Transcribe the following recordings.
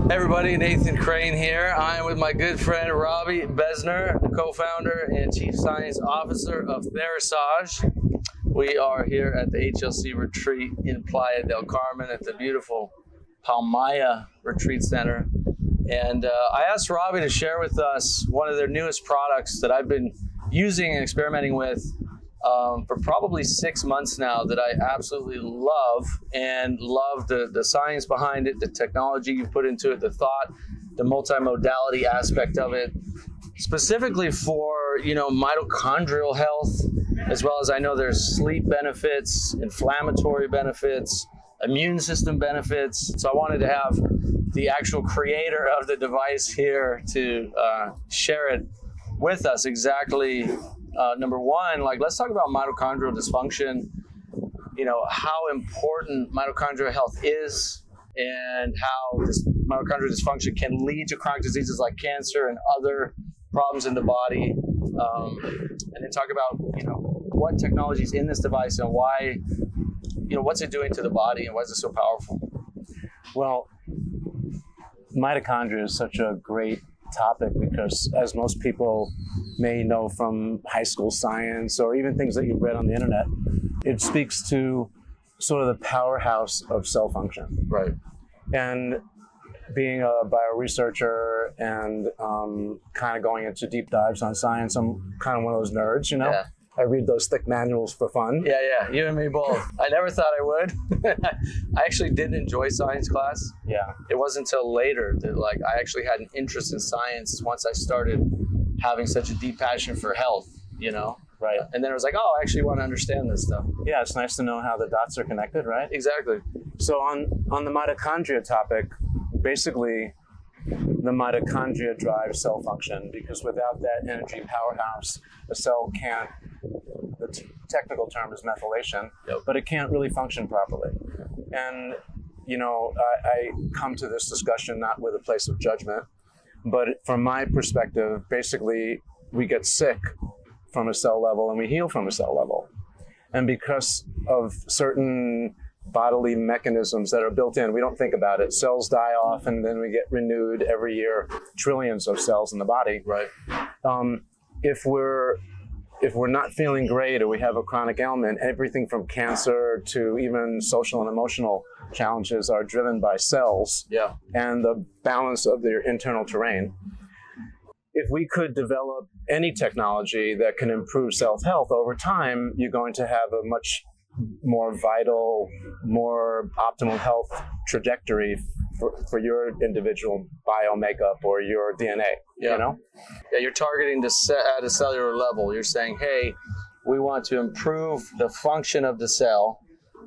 Hey everybody, Nathan Crane here. I'm with my good friend Robbie Besner, the co-founder and chief science officer of Therisage. We are here at the HLC retreat in Playa del Carmen at the beautiful Palmaya Retreat Center. And I asked Robbie to share with us one of their newest products that I've been using and experimenting with for probably 6 months now, that I absolutely love, and love the science behind it, the technology you put into it, the thought, the multimodality aspect of it, specifically for, mitochondrial health, as well as I know there's sleep benefits, inflammatory benefits, immune system benefits. So I wanted to have the actual creator of the device here to share it with us. Exactly. Number one, let's talk about mitochondrial dysfunction, how important mitochondrial health is, and how this mitochondrial dysfunction can lead to chronic diseases like cancer and other problems in the body. And then talk about, what technology is in this device and why, what's it doing to the body and why is it so powerful? Well, mitochondria is such a great topic because, as most people may know from high school science or even things that you've read on the internet, it speaks to sort of the powerhouse of cell function. Right. And being a bioresearcher and kind of going into deep dives on science, I'm kind of one of those nerds, Yeah. I read those thick manuals for fun. Yeah, you and me both. I never thought I would. I actually did enjoy science class. Yeah. It wasn't until later that I actually had an interest in science once I started having such a deep passion for health, Right. And then I was like, oh, I actually want to understand this stuff. Yeah, it's nice to know how the dots are connected, right? Exactly. So on the mitochondria topic, basically, the mitochondria drive cell function, because without that energy powerhouse, a cell can't, the technical term is methylation, Yep. but it can't really function properly. And, I come to this discussion not with a place of judgment, but from my perspective, basically, we get sick from a cell level and we heal from a cell level. And because of certain bodily mechanisms that are built in, we don't think about it. Cells die off and then we get renewed every year, trillions of cells in the body. Right. If we're not feeling great or we have a chronic ailment, everything from cancer to even social and emotional challenges are driven by cells. Yeah. And the balance of their internal terrain. If we could develop any technology that can improve cell health over time, you're going to have a much more vital, more optimal health trajectory for your individual bio makeup or your DNA. Yeah, you're targeting at a cellular level. You're saying, hey, we want to improve the function of the cell,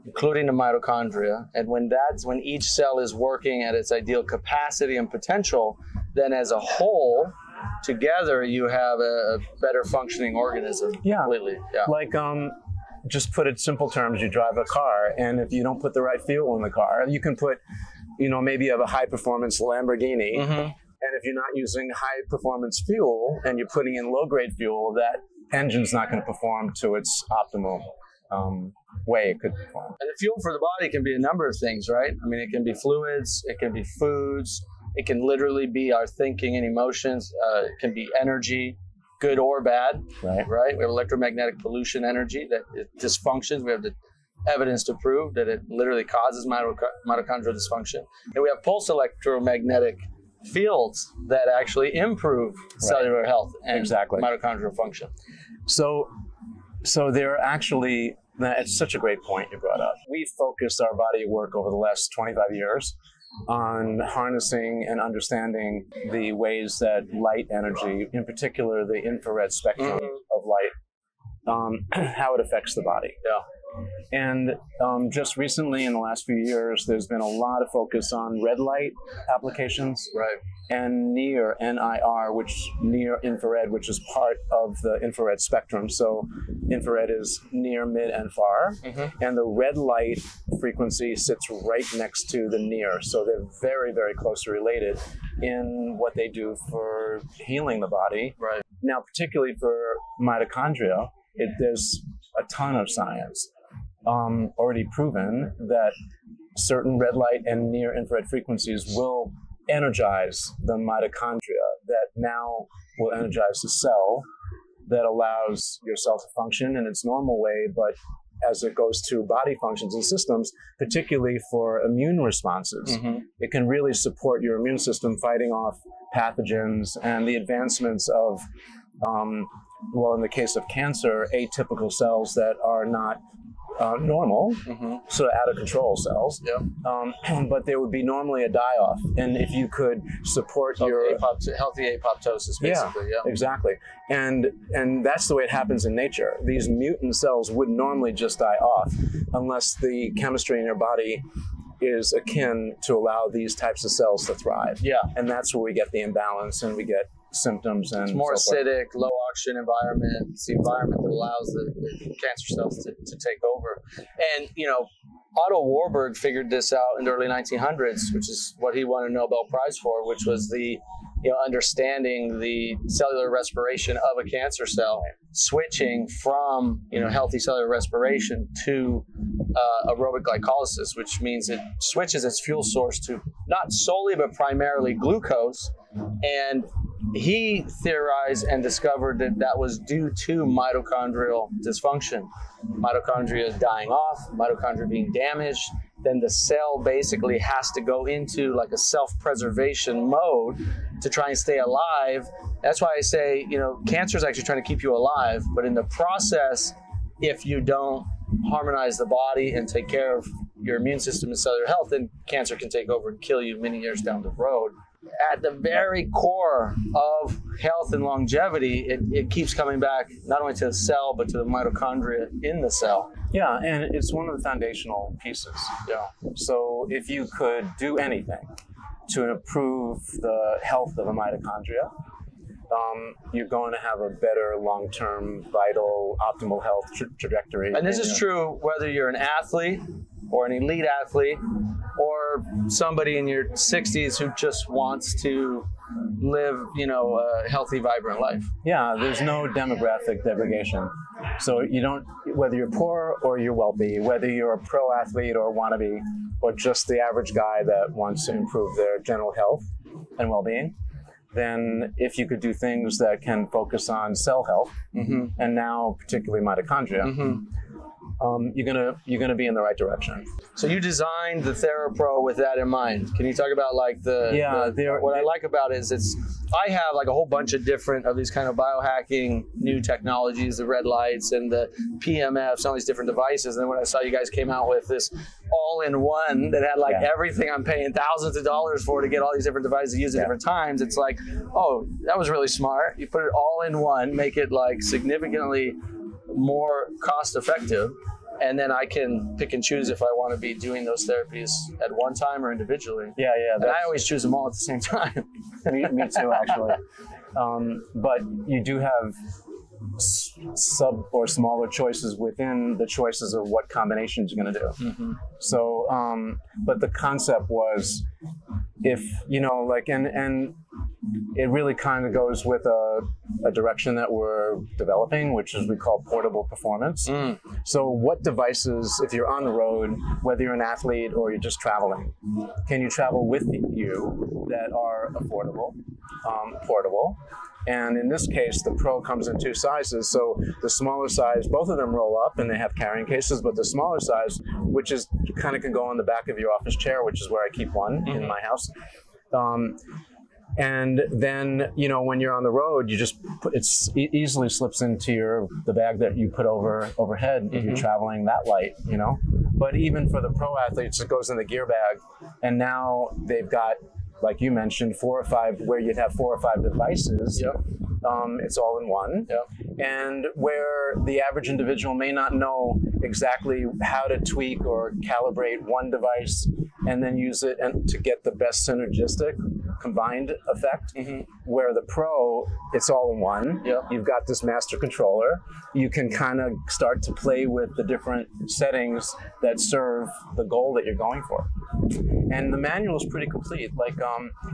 including the mitochondria. And when each cell is working at its ideal capacity and potential, then as a whole, together, you have a better functioning organism. Yeah. Completely. Yeah. Just put it in simple terms, you drive a car, and if you don't put the right fuel in the car, you can put, maybe you have a high-performance Lamborghini, Mm-hmm. and if you're not using high-performance fuel and you're putting in low-grade fuel, that engine's not going to perform to its optimal way it could perform. And the fuel for the body can be a number of things, right? I mean, it can be fluids, it can be foods, it can literally be our thinking and emotions, it can be energy, good or bad, Right. right? We have electromagnetic pollution energy that it dysfunctions. We have the evidence to prove that it literally causes mitochondrial dysfunction. And we have pulse electromagnetic fields that actually improve cellular health and Exactly. mitochondrial function. So there are actually, it's such a great point you brought up. We focused our body work over the last 25 years on harnessing and understanding the ways that light energy, in particular the infrared spectrum of light, how it affects the body. Yeah. And just recently, in the last few years, there's been a lot of focus on red light applications. Right. And near, NIR, near infrared, which is part of the infrared spectrum. So infrared is near, mid, and far. Mm-hmm. And the red light frequency sits right next to the near. So they're very, very closely related in what they do for healing the body. Right. Now, particularly for mitochondria, there's a ton of science already proven that certain red light and near infrared frequencies will energize the mitochondria that now will energize the cell that allows your cell to function in its normal way, but as it goes to body functions and systems, particularly for immune responses, it can really support your immune system fighting off pathogens and the advancements of, well, in the case of cancer, atypical cells that are not normal, so out of control cells, but there would be normally a die-off. And if you could support your healthy apoptosis, basically. Yeah, exactly. And that's the way it happens in nature. These mutant cells would normally just die off unless the chemistry in your body is akin to allow these types of cells to thrive. Yeah, and that's where we get the imbalance and we get symptoms. And it's more acidic, low oxygen environment. It's the environment that allows the cancer cells to take over. And, you know, Otto Warburg figured this out in the early 1900s, which is what he won a Nobel Prize for, which was the, you know, understanding the cellular respiration of a cancer cell, switching from, you know, healthy cellular respiration to aerobic glycolysis, which means it switches its fuel source to not solely but primarily glucose. And he theorized and discovered that that was due to mitochondrial dysfunction. Mitochondria dying off, mitochondria being damaged, then the cell basically has to go into like a self-preservation mode to try and stay alive. That's why I say, you know, cancer is actually trying to keep you alive, but in the process, if you don't harmonize the body and take care of your immune system and cellular health, then cancer can take over and kill you many years down the road. At the very core of health and longevity, it keeps coming back not only to the cell, but to the mitochondria in the cell. Yeah, and it's one of the foundational pieces. Yeah. So if you could do anything to improve the health of the mitochondria, you're going to have a better long-term, vital, optimal health trajectory. And this is true whether you're an athlete or an elite athlete or somebody in your 60s who just wants to live, you know, a healthy, vibrant life. Yeah, there's no demographic degradation. So you don't, whether you're poor or you're wealthy, whether you're a pro athlete or wannabe, or just the average guy that wants to improve their general health and well-being, then if you could do things that can focus on cell health, and now particularly mitochondria, you're gonna be in the right direction. So you designed the TheraPro with that in mind. Can you talk about like what I like about it is I have like a whole bunch of different of these kind of biohacking new technologies, the red lights and the PMFs, all these different devices. And then when I saw you guys came out with this all-in-one that had like everything I'm paying thousands of dollars for to get all these different devices to use at different times, it's like, oh, that was really smart. You put it all in one, make it like significantly more cost effective, and then I can pick and choose if I want to be doing those therapies at one time or individually. Yeah. And I always choose them all at the same time. me too, actually. But you do have sub or smaller choices within the choices of what combinations you're going to do. So, but the concept was, if, you know, like, and it really kind of goes with a direction that we're developing, which is we call portable performance. So what devices, if you're on the road, whether you're an athlete or you're just traveling, can you travel with you that are affordable, portable? And in this case, the Pro comes in two sizes. So the smaller size, both of them roll up and they have carrying cases, but the smaller size, which is kind of can go on the back of your office chair, which is where I keep one in my house. And then, you know, when you're on the road, you just easily slips into the bag that you put overhead if you're traveling that light, you know. But even for the pro athletes, it goes in the gear bag. And now they've got, like you mentioned, 4 or 5, where you'd have 4 or 5 devices. It's all in one. And where the average individual may not know exactly how to tweak or calibrate one device and then use it to get the best synergistic combined effect, where the Pro, it's all in one. You've got this master controller. You can kind of start to play with the different settings that serve the goal that you're going for. And the manual is pretty complete. Like,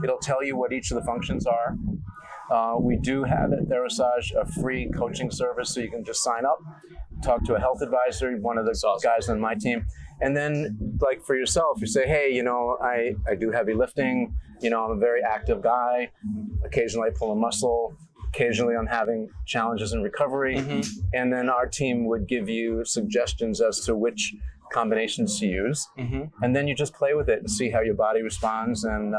it'll tell you what each of the functions are. We do have at Therasage a free coaching service, so you can just sign up, talk to a health advisor, one of the guys on my team, And then, like for yourself, you say, hey, you know, I do heavy lifting. You know, I'm a very active guy. Occasionally I pull a muscle. Occasionally I'm having challenges in recovery. And then our team would give you suggestions as to which combinations to use. And then you just play with it and see how your body responds, and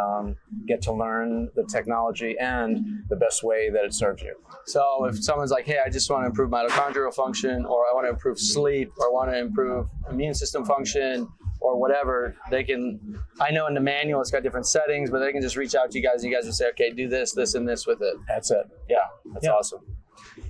get to learn the technology and the best way that it serves you. So if someone's like, hey, I just want to improve mitochondrial function, or I want to improve sleep, or I want to improve immune system function, or whatever, they can, I know in the manual it's got different settings, but they can just reach out to you guys. You guys will say, okay, do this, this, and this with it. That's it. Yeah, that's awesome.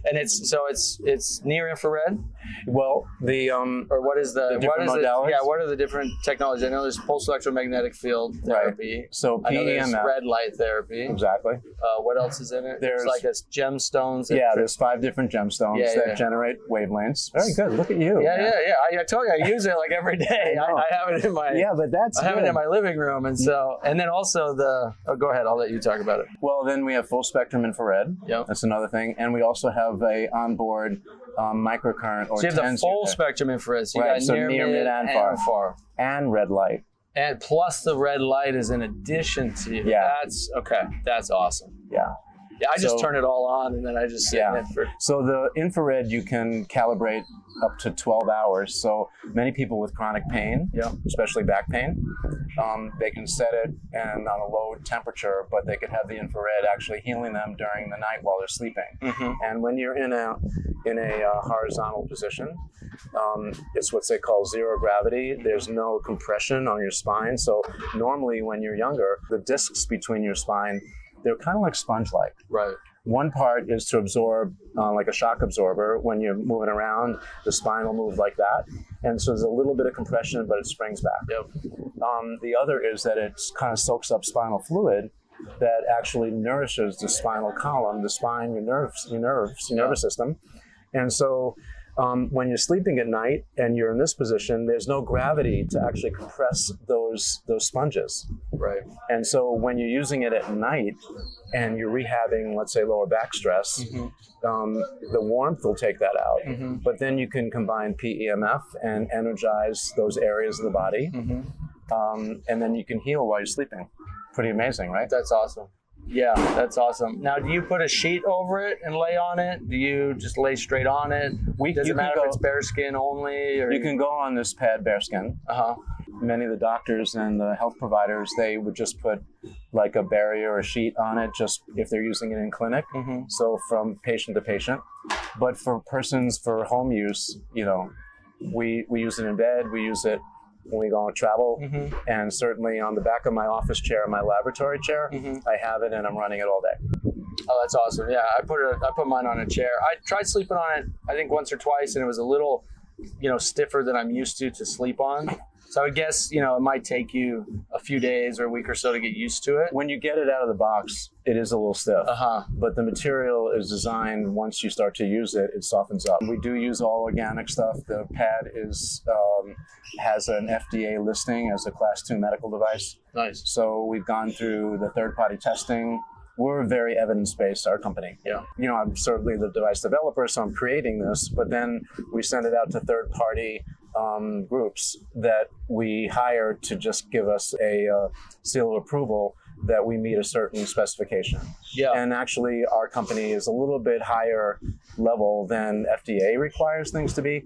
And it's near infrared. Well, the or what is the different modalities? Yeah, what are the different technologies? I know there's pulse electromagnetic field therapy. Right. So I know there's PEMF. red light therapy. Exactly. What else is in it? There's like a gemstones. Yeah, there's 5 different gemstones that generate wavelengths. Very good. Look at you. Yeah. I told you I use it like every day. I have it in my I have it in my living room, and then also go ahead. I'll let you talk about it. Well, then we have full spectrum infrared. Yep. That's another thing, and we also have a onboard microcurrent or so you have the full unit. Spectrum infrared. So you Right, got so near, mid, and far. And red light. And plus the red light is in addition to you. Yeah. That's okay. That's awesome. Yeah. Yeah, I just turn it all on and then I just sit in it for. So the infrared you can calibrate up to 12 hours. So many people with chronic pain, especially back pain, they can set it and on a low temperature, but they could have the infrared actually healing them during the night while they're sleeping. And when you're in a horizontal position, it's what they call zero gravity. There's no compression on your spine. So normally when you're younger, the discs between your spine, they're kind of like sponge-like. Right. One part is to absorb like a shock absorber. When you're moving around, the spine will move like that. And so there's a little bit of compression, but it springs back. The other is that it kind of soaks up spinal fluid that actually nourishes the spinal column, the spine, your nervous system. And so when you're sleeping at night and you're in this position, there's no gravity to actually compress those sponges. Right. And so when you're using it at night and you're rehabbing, let's say, lower back stress, the warmth will take that out. But then you can combine PEMF and energize those areas of the body. And then you can heal while you're sleeping. Pretty amazing, right? That's awesome. Yeah, that's awesome. Now, do you put a sheet over it and lay on it? Do you just lay straight on it? Does it matter if it's bare skin only? Or you can go on this pad bare skin. Many of the doctors and the health providers, they would just put like a barrier or a sheet on it, just if they're using it in clinic. So from patient to patient. But for home use, you know, we use it in bed. We use it when we go on travel, and certainly on the back of my office chair, my laboratory chair, I have it and I'm running it all day. Oh, that's awesome. Yeah, I put mine on a chair. I tried sleeping on it, I think once or twice, and it was a little, stiffer than I'm used to sleep on. So I guess, it might take you a few days or a week or so to get used to it. When you get it out of the box, it is a little stiff. But the material is designed, once you start to use it, it softens up. We do use all organic stuff. The pad has an FDA listing as a Class 2 medical device. Nice. So we've gone through the third-party testing. We're very evidence-based, our company. Yeah. I'm certainly the device developer, so I'm creating this, but then we send it out to third-party groups that we hire to just give us a seal of approval that we meet a certain specification. Yeah. And actually, our company is a little bit higher level than FDA requires things to be,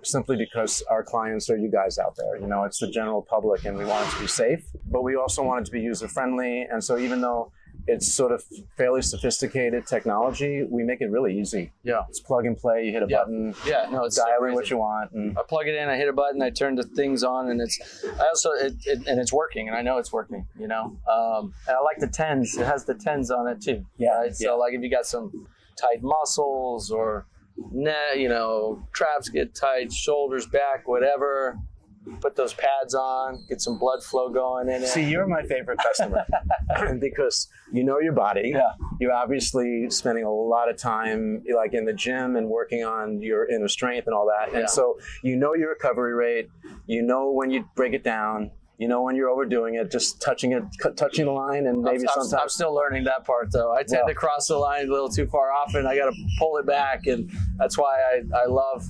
simply because our clients are you guys out there. It's the general public, and we want it to be safe, but we also want it to be user-friendly. And so even though it's sort of fairly sophisticated technology, we make it really easy. Yeah. It's plug and play. You hit a button. Yeah, no, it's dial in what you want. And I plug it in, I hit a button, I turn the things on, and it's working, and I know it's working, And I like the TENS. It has the TENS on it too. Yeah. Right? So like if you got some tight muscles or traps get tight, shoulders, back, whatever, put those pads on, get some blood flow going in it. See, you're my favorite customer because you know your body. Yeah. You're obviously spending a lot of time like in the gym and working on your inner strength and all that. And so you know your recovery rate, when you break it down, when you're overdoing it, just touching the line, and maybe sometimes. I'm still learning that part, though. I tend to cross the line a little too far often. I got to pull it back, and that's why I love,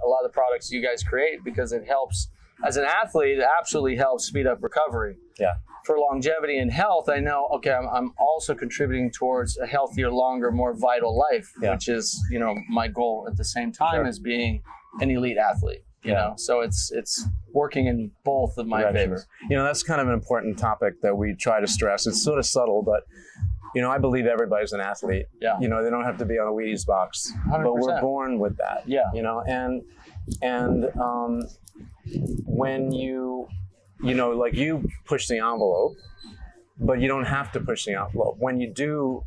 a lot of the products you guys create because it helps, as an athlete, it absolutely helps speed up recovery. Yeah. For longevity and health, I know, okay, I'm also contributing towards a healthier, longer, more vital life, which is, you know, my goal at the same time as being an elite athlete, you know? So it's working in both of my favor. You know, that's kind of an important topic that we try to stress. It's sort of subtle, but, you know, I believe everybody's an athlete. Yeah. You know, they don't have to be on a Wheaties box, 100%. but we're born with that. Yeah. You know, and when you know, like you push the envelope, but you don't have to push the envelope. When you do,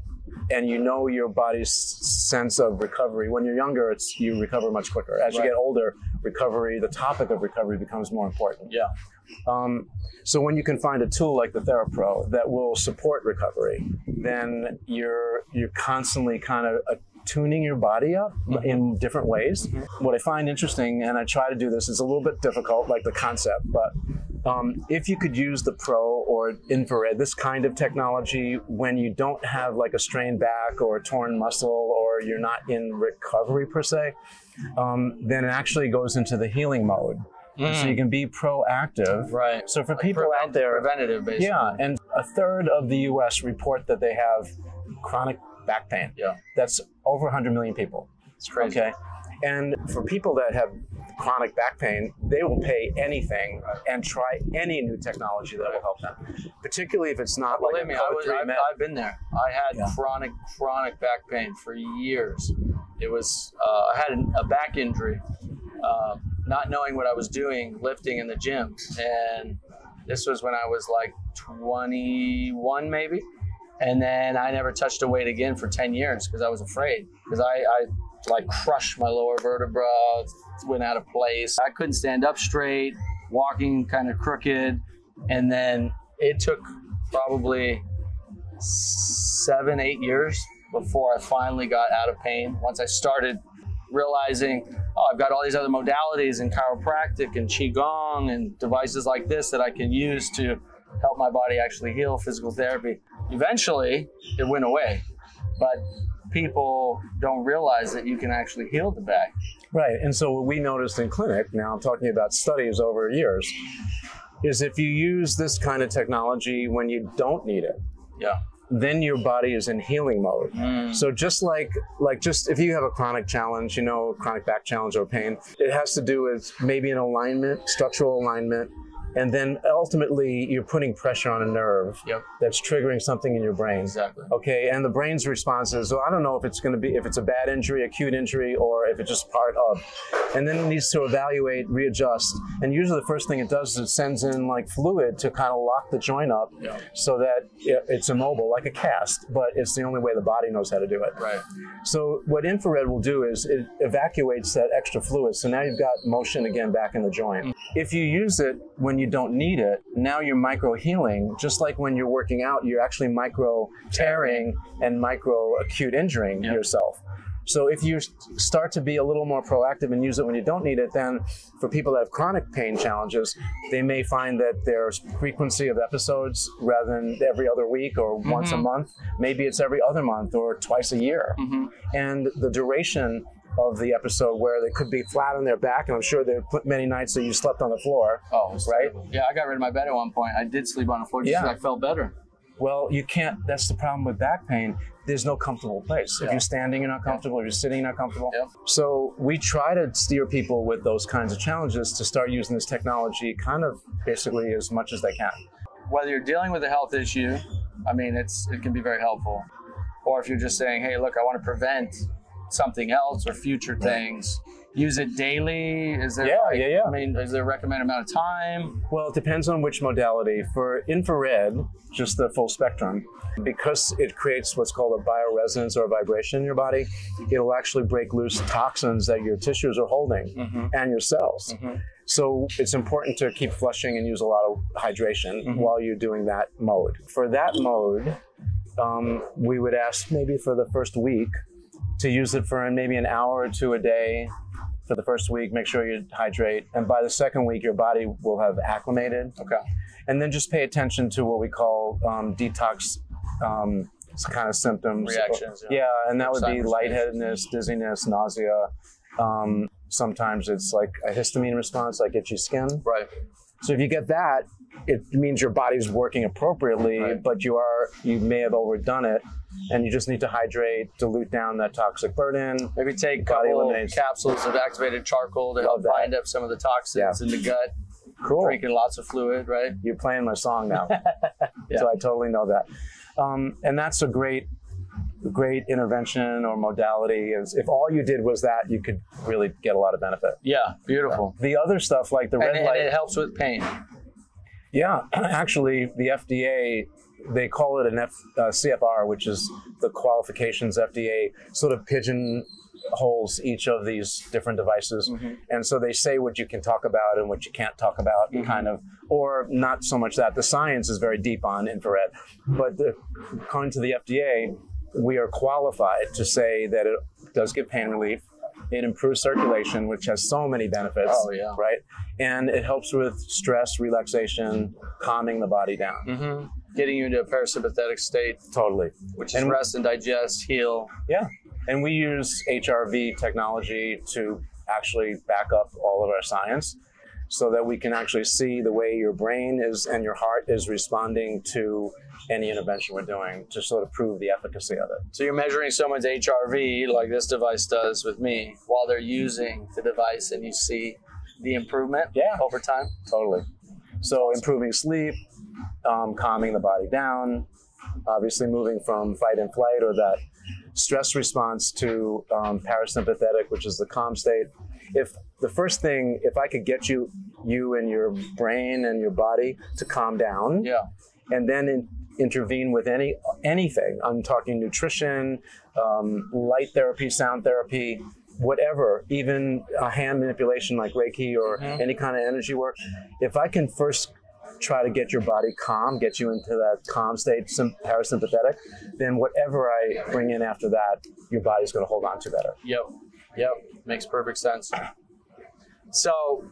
and you know your body's sense of recovery, when you're younger, you recover much quicker. As you get older, recovery, the topic of recovery becomes more important. Yeah. So when you can find a tool like the TheraPro that will support recovery, then you're constantly kind of tuning your body up in different ways. What I find interesting, and I try to do this, is a little bit difficult, like the concept, but if you could use the Pro or infrared, this kind of technology, when you don't have like a strained back or a torn muscle, or you're not in recovery per se, then it actually goes into the healing mode. So you can be proactive. Right. So for like people out there, preventative basically. Yeah, and a third of the US report that they have chronic back pain. Yeah. That's over 100 million people. It's crazy. Okay. And for people that have chronic back pain, they will pay anything and try any new technology that will help them. Particularly if it's not like I've been there. I had chronic back pain for years. It was I had a back injury, not knowing what I was doing, lifting in the gym, and this was when I was like 21 maybe. And then I never touched a weight again for 10 years because I was afraid. Because I like crushed my lower vertebra, went out of place. I couldn't stand up straight, walking kind of crooked. And then it took probably 7-8 years before I finally got out of pain. Once I started realizing, oh, I've got all these other modalities in chiropractic and Qigong and devices like this that I can use to help my body actually heal, physical therapy. Eventually, it went away, but people don't realize that you can actually heal the back. Right, and so what we noticed in clinic, now I'm talking about studies over years, is if you use this kind of technology when you don't need it, then your body is in healing mode. So just like if you have a chronic challenge, you know, chronic back challenge or pain, it has to do with maybe an alignment, structural alignment, and then ultimately you're putting pressure on a nerve that's triggering something in your brain. Exactly. Okay, and the brain's response is, well, I don't know if it's going to be, if it's a bad injury, acute injury, or if it's just part of. And then it needs to evaluate, readjust. And usually the first thing it does is it sends in like fluid to kind of lock the joint up so that it's immobile, like a cast, but it's the only way the body knows how to do it. Right. So what infrared will do is it evacuates that extra fluid. So now you've got motion again back in the joint. If you use it when you don't need it, now you're micro healing, just like when you're working out, you're actually micro tearing and micro acute injuring yourself. So if you start to be a little more proactive and use it when you don't need it, then for people that have chronic pain challenges, they may find that there's frequency of episodes rather than every other week or once a month. Maybe it's every other month or twice a year. And the duration of the episode where they could be flat on their back, and I'm sure there were many nights that you slept on the floor. Oh, right? Yeah, I got rid of my bed at one point. I did sleep on the floor just because I felt better. Well, you can't, that's the problem with back pain. There's no comfortable place. If you're standing, you're not comfortable. If you're sitting, you're not comfortable. So we try to steer people with those kinds of challenges to start using this technology kind of basically as much as they can. Whether you're dealing with a health issue, I mean, it can be very helpful. Or if you're just saying, hey, look, I want to prevent something else or future things, use it daily? Is there I mean, is there a recommended amount of time? Well, it depends on which modality. For infrared, just the full spectrum, because it creates what's called a bioresonance or a vibration in your body, it'll actually break loose toxins that your tissues are holding and your cells. So it's important to keep flushing and use a lot of hydration while you're doing that mode. For that mode, we would ask maybe for the first week to use it for maybe an hour or two a day. For the first week, make sure you hydrate. And by the second week, your body will have acclimated. Okay. And then just pay attention to what we call detox kind of symptoms. Reactions. Yeah, and that would be lightheadedness, dizziness, nausea. Sometimes it's like a histamine response, like itchy skin. Right. So if you get that, it means your body's working appropriately, Right. but you may have overdone it, and you just need to hydrate, dilute down that toxic burden. Maybe take a Body couple eliminates. capsules of activated charcoal to help that. bind up some of the toxins in the gut. Cool. Drinking lots of fluid, right? You're playing my song now. Yeah. So I totally know that. And that's a great intervention or modality. Is if all you did was that, you could really get a lot of benefit. Yeah, beautiful. The other stuff like the red And light. it helps with pain. Yeah, actually, the FDA, they call it an CFR, which is the qualifications FDA sort of pigeonholes each of these different devices. Mm-hmm. And so they say what you can talk about and what you can't talk about, kind of, or not so much that. The science is very deep on infrared. But according to the FDA, we are qualified to say that it does give pain relief. It improves circulation, which has so many benefits, Oh, yeah. right? And it helps with stress, relaxation, calming the body down. Mm-hmm. Getting you into a parasympathetic state, Totally. which is rest and digest, heal. Yeah. And we use HRV technology to actually back up all of our science so that we can actually see the way your brain is and your heart is responding to any intervention we're doing to sort of prove the efficacy of it. So you're measuring someone's HRV like this device does with me while they're using the device, and you see the improvement over time? Totally. So improving sleep, calming the body down, obviously moving from fight and flight or that stress response to parasympathetic, which is the calm state. If I could get you and your brain and your body to calm down, and then intervene with anything. I'm talking nutrition, light therapy, sound therapy, whatever, even a hand manipulation like Reiki or any kind of energy work. If I can first try to get your body calm, get you into that calm state, parasympathetic, then whatever I bring in after that, your body's going to hold on to better. Yep. Makes perfect sense. So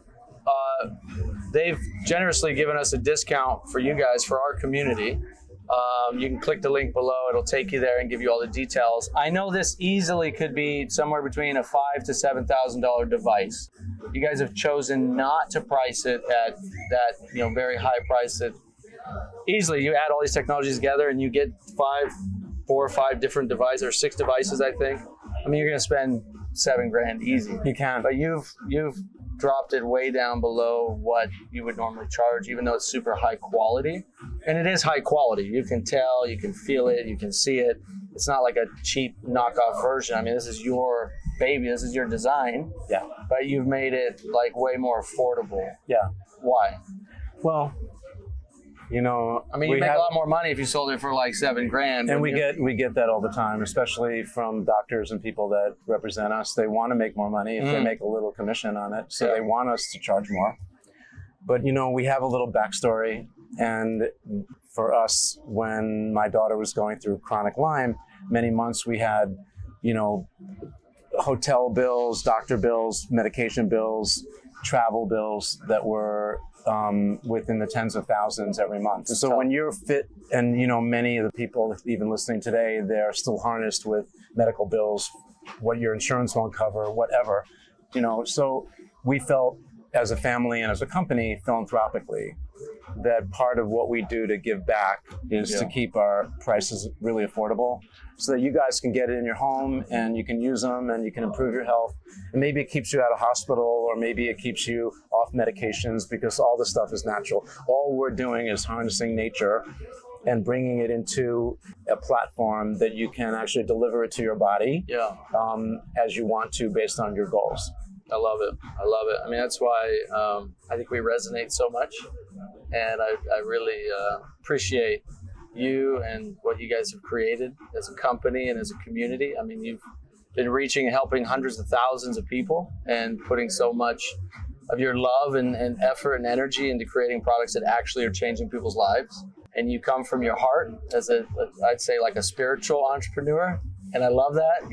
they've generously given us a discount for you guys, for our community. You can click the link below. It'll take you there and give you all the details. I know this easily could be somewhere between a $5,000 to $7,000 device. You guys have chosen not to price it at that very high price. That easily you add all these technologies together and you get 4 or 5 different devices, or 6 devices, I think. I mean, you're going to spend $7,000 easy. You can, but you've dropped it way down below what you would normally charge, even though it's super high quality. And it is high quality. You can tell, you can feel it, you can see it. It's not like a cheap knockoff version. I mean, this is your baby, this is your design. Yeah. But you've made it like way more affordable. Yeah. Why? Well, I mean, you make a lot more money if you sold it for like $7,000. And we get that all the time, especially from doctors and people that represent us. They want to make more money if they make a little commission on it. So they want us to charge more. But, we have a little backstory. And for us, when my daughter was going through chronic Lyme, many months we had, hotel bills, doctor bills, medication bills, travel bills that were within the tens of thousands every month. So when you're fit, and many of the people even listening today, they're still harnessed with medical bills, what your insurance won't cover, whatever. So we felt as a family and as a company philanthropically that part of what we do to give back is to keep our prices really affordable so that you guys can get it in your home and you can use them and you can improve your health. And maybe it keeps you out of hospital, or maybe it keeps you off medications, because all this stuff is natural. All we're doing is harnessing nature and bringing it into a platform that you can actually deliver it to your body as you want to, based on your goals. I love it. I mean, that's why I think we resonate so much. And I really appreciate you and what you guys have created as a company and as a community. I mean, you've been reaching and helping hundreds of thousands of people and putting so much of your love and effort and energy into creating products that actually are changing people's lives. And you come from your heart as I'd say like a spiritual entrepreneur. And I love that,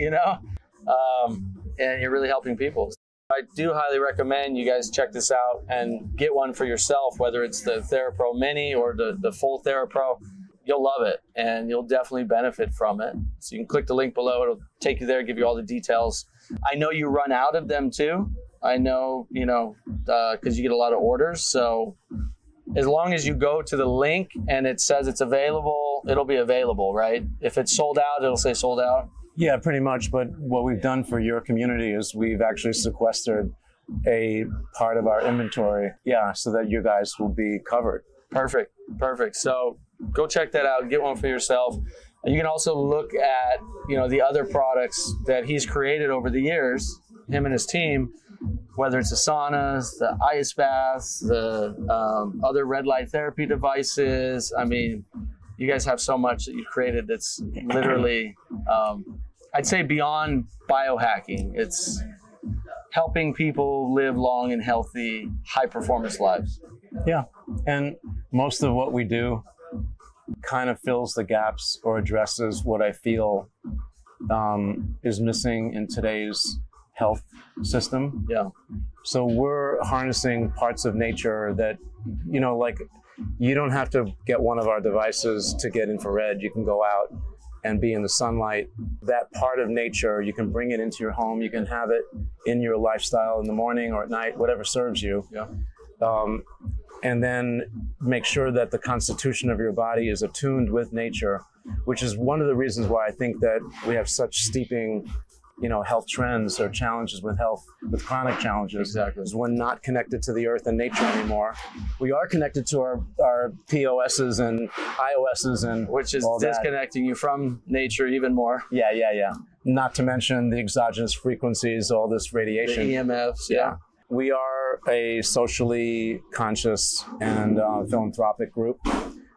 and you're really helping people. I do highly recommend you guys check this out and get one for yourself, whether it's the TheraPro Mini or the full TheraPro. You'll love it, and you'll definitely benefit from it. So you can click the link below. It'll take you there, give you all the details. I know you run out of them too. I know, you know, because you get a lot of orders. So as long as you go to the link and it says it's available, it'll be available, right? If it's sold out, it'll say sold out. Yeah, pretty much. But what we've done for your community is we've actually sequestered a part of our inventory, so that you guys will be covered. Perfect. So go check that out. Get one for yourself. You can also look at, you know, the other products that he's created over the years, him and his team, whether it's the saunas, the ice baths, the other red light therapy devices. I mean, you guys have so much that you've created that's literally, I'd say beyond biohacking. It's helping people live long and healthy, high performance lives. Yeah. And most of what we do kind of fills the gaps or addresses what I feel is missing in today's health system. Yeah. So we're harnessing parts of nature that, you know, like you don't have to get one of our devices to get infrared. You can go out and be in the sunlight. That part of nature, you can bring it into your home. You can have it in your lifestyle in the morning or at night, whatever serves you. Yeah. And then make sure that the constitution of your body is attuned with nature, which is one of the reasons why I think that we have such steeping, you know, health trends or challenges with health, with chronic challenges. Exactly. Is we're not connected to the earth and nature anymore. We are connected to our POSs and IOSs and which is all disconnecting you from nature even more. Yeah. Not to mention the exogenous frequencies, all this radiation. The EMFs, yeah. We are a socially conscious and philanthropic group.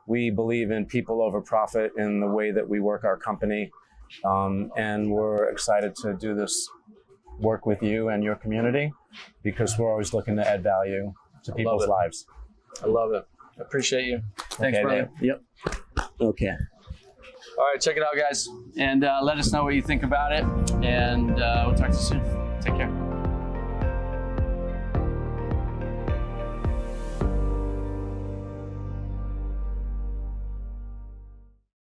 We believe in people over profit in the way that we work our company. And we're excited to do this work with you and your community because we're always looking to add value to people's lives. I love it. I appreciate you. Thanks, okay, brother. man. Yep. Okay. All right, check it out, guys. And let us know what you think about it. And we'll talk to you soon. Take care.